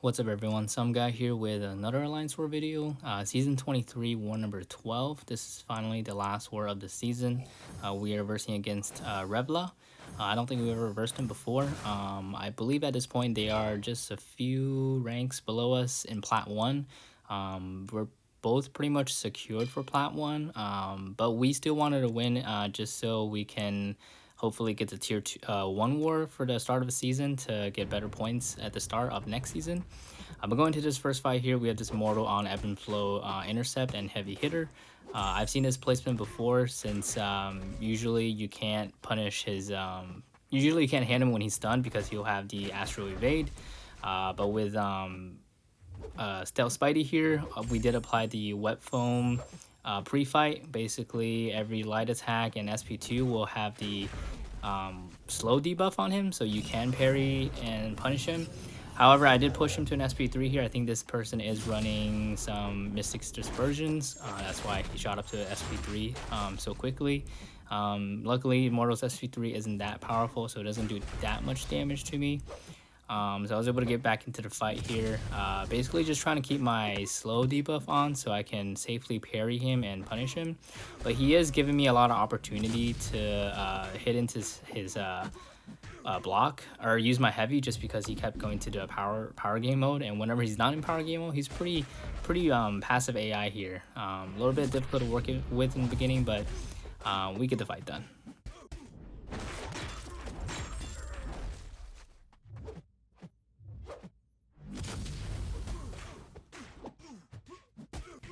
What's up everyone, some guy here with another Alliance War video. Season 23, war number 12. This is finally the last war of the season. We are versing against Revla. I don't think we've ever versed him before. I believe at this point they are just a few ranks below us in Plat 1. We're both pretty much secured for Plat 1, but we still wanted to win just so we can hopefully get the tier 1 war for the start of the season to get better points at the start of next season. But going to this first fight here, we have this Mordo on ebb and flow intercept and heavy hitter. I've seen this placement before since usually you can't punish his usually you can't hand him when he's stunned because he'll have the astral evade, but with Stealth Spidey here, we did apply the wet foam pre-fight. Basically every light attack and SP2 will have the slow debuff on him, so you can parry and punish him. However, I did push him to an SP3 here. I think this person is running some Mystic's Dispersions. That's why he shot up to SP3 so quickly. Luckily, Mordo's SP3 isn't that powerful, so it doesn't do that much damage to me. So I was able to get back into the fight here. Basically just trying to keep my slow debuff on so I can safely parry him and punish him. But he is giving me a lot of opportunity to hit into his block or use my heavy, just because he kept going to the power game mode, and whenever he's not in power game mode, he's pretty passive AI here. A little bit difficult to work with in the beginning, but we get the fight done.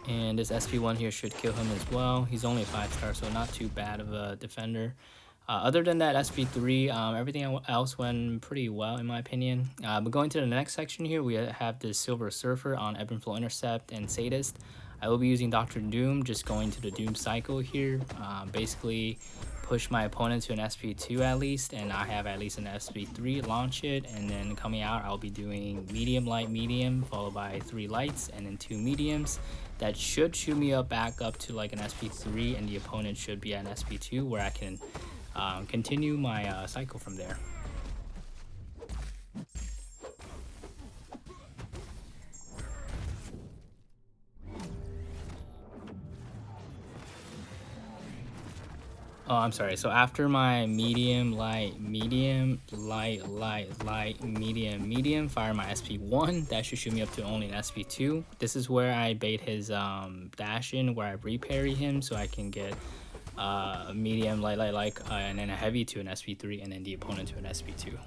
And this SP1 here should kill him as well. He's only a 5-star, so not too bad of a defender. Other than that SP3, everything else went pretty well in my opinion. But going to the next section here, we have this Silver Surfer on Ebb and Flow Intercept and Sadist. I will be using Dr. Doom, just going to the Doom cycle here. Basically push my opponent to an SP2 at least, and I have at least an SP3, launch it, and then coming out I'll be doing medium, light, medium, followed by 3 lights and then 2 mediums. That should shoot me back up to like an SP3, and the opponent should be at an SP2 where I can continue my cycle from there. Oh, I'm sorry. So after my medium, light, medium, light, medium, medium, fire my SP1. That should shoot me up to only an SP2. This is where I bait his dash in, where I reparry him so I can get medium, light, and then a heavy to an SP3, and then the opponent to an SP2.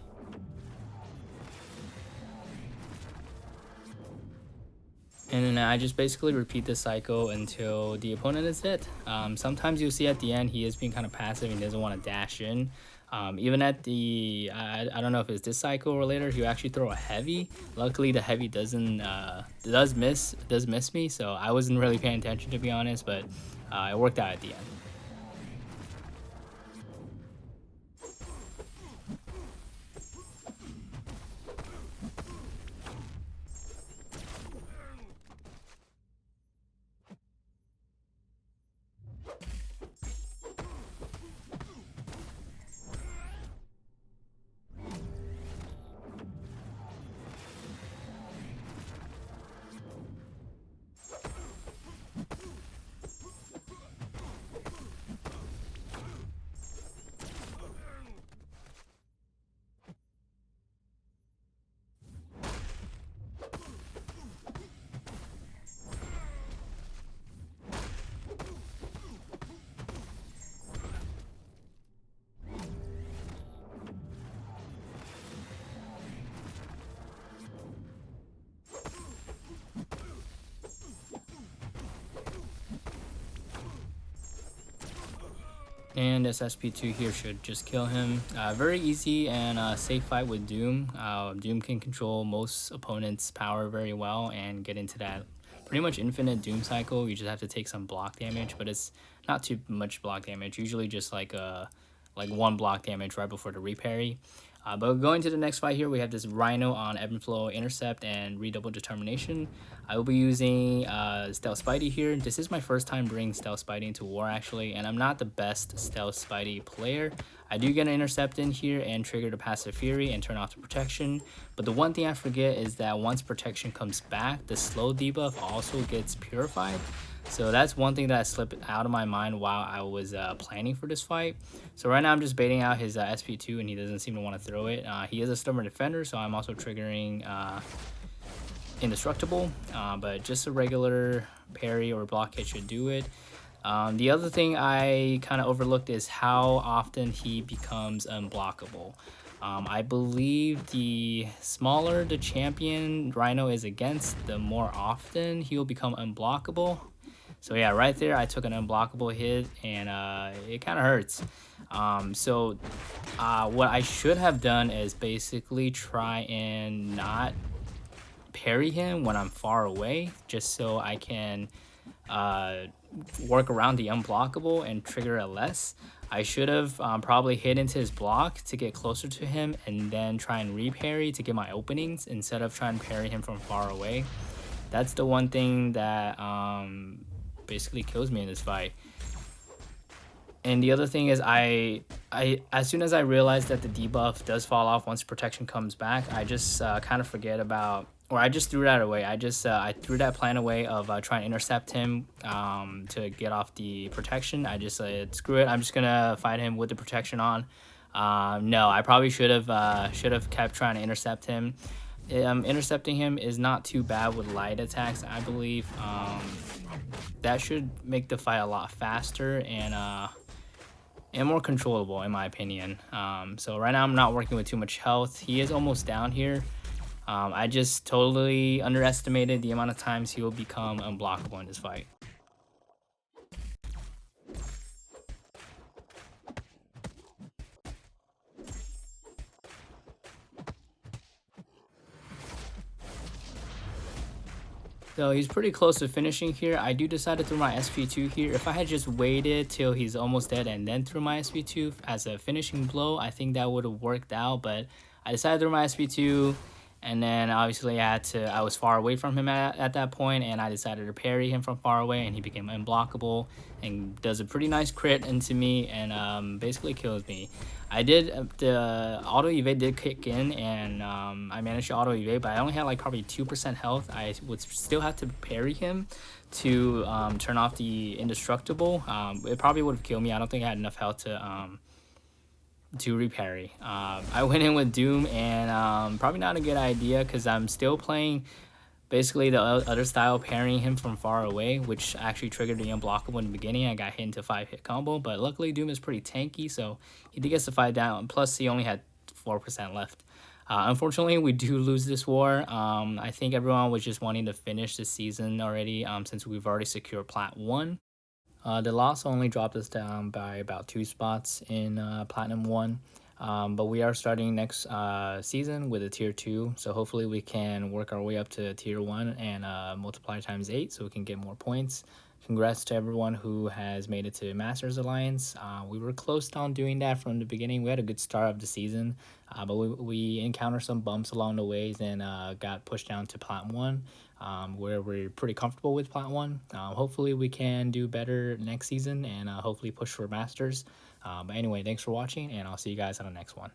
And then I just basically repeat this cycle until the opponent is hit. Sometimes you'll see at the end he is being kind of passive and doesn't want to dash in. Even at the, I don't know if it's this cycle or later, he'll actually throw a heavy. Luckily the heavy does miss me, so I wasn't really paying attention, to be honest, but it worked out at the end. And this SP2 here should just kill him. Very easy and safe fight with Doom. Doom can control most opponents' power very well and get into that pretty much infinite Doom cycle. You just have to take some block damage, but it's not too much block damage. Usually just like like 1 block damage right before the reparry. But going to the next fight here, we have this Rhino on Ebb and Flow Intercept and Redouble Determination. I will be using Stealth Spidey here. This is my first time bringing Stealth Spidey into War actually, and I'm not the best Stealth Spidey player. I do get an Intercept in here and trigger the Passive Fury and turn off the Protection. But the one thing I forget is that once Protection comes back, the slow debuff also gets purified. So that's one thing that slipped out of my mind while I was planning for this fight. So right now I'm just baiting out his SP2 and he doesn't seem to want to throw it. He is a Stubborn Defender, so I'm also triggering Indestructible, but just a regular parry or block hit should do it. The other thing I kind of overlooked is how often he becomes unblockable. I believe the smaller the champion Rhino is against, the more often he'll become unblockable. So yeah, right there I took an unblockable hit and it kind of hurts. What I should have done is basically try and not parry him when I'm far away, just so I can work around the unblockable and trigger it less. I should have probably hit into his block to get closer to him and then try and re-parry to get my openings instead of trying to parry him from far away. That's the one thing that basically kills me in this fight. And the other thing is I as soon as I realized that the debuff does fall off once protection comes back, I just kind of forget about, or I just threw that away. I threw that plan away of trying to intercept him to get off the protection. I just said, screw it, I'm just gonna fight him with the protection on. No, I probably should have kept trying to intercept him. Intercepting him is not too bad with light attacks, I believe. That should make the fight a lot faster and more controllable in my opinion. So right now I'm not working with too much health. He is almost down here. I just totally underestimated the amount of times he will become unblockable in this fight. So he's pretty close to finishing here. I do decide to throw my SP2 here. If I had just waited till he's almost dead and then threw my SP2 as a finishing blow, I think that would have worked out. But I decided to throw my SP2, and then obviously I was far away from him at that point, and I decided to parry him from far away, and he became unblockable and does a pretty nice crit into me and basically kills me. I did, the auto evade did kick in and I managed to auto evade, but I only had like probably 2% health. I would still have to parry him to turn off the indestructible. It probably would have killed me. I don't think I had enough health to reparry. I went in with Doom and probably not a good idea because I'm still playing basically the other style, parrying him from far away, which actually triggered the unblockable in the beginning. I got hit into 5-hit combo, but luckily Doom is pretty tanky, so he did get the fight down. Plus, he only had 4% left. Unfortunately, we do lose this war. I think everyone was just wanting to finish the season already since we've already secured Plat 1. The loss only dropped us down by about 2 spots in Platinum 1. But we are starting next season with a tier 2, so hopefully we can work our way up to tier 1 and multiply times 8 so we can get more points. Congrats to everyone who has made it to Masters Alliance. We were close on doing that from the beginning. We had a good start of the season, but we encountered some bumps along the ways and got pushed down to Plat 1, where we're pretty comfortable with Plat 1. Hopefully we can do better next season and hopefully push for Masters. But anyway, thanks for watching, and I'll see you guys on the next one.